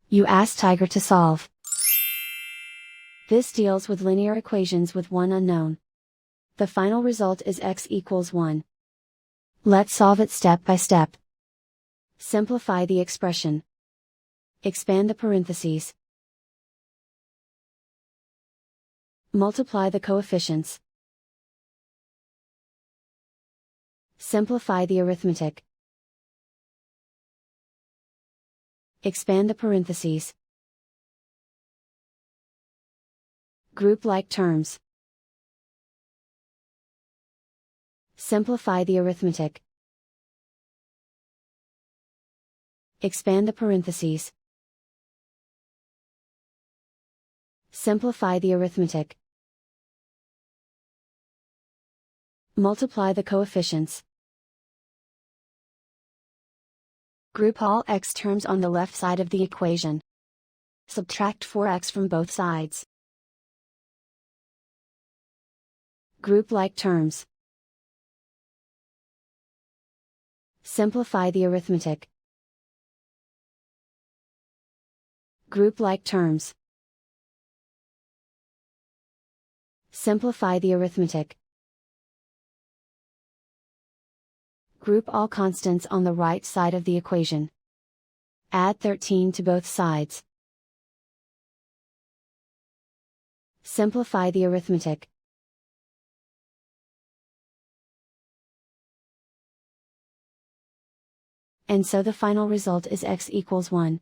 You ask Tiger to solve. This deals with linear equations with one unknown. The final result is x equals 1. Let's solve it step by step. Simplify the expression. Expand the parentheses. Multiply the coefficients. Simplify the arithmetic. Expand the parentheses. Group like terms. Simplify the arithmetic. Expand the parentheses. Simplify the arithmetic. Multiply the coefficients. Group all x terms on the left side of the equation. Subtract 4x from both sides. Group like terms. Simplify the arithmetic. Group like terms. Simplify the arithmetic. Group all constants on the right side of the equation. Add 13 to both sides. Simplify the arithmetic. And so the final result is x equals 1.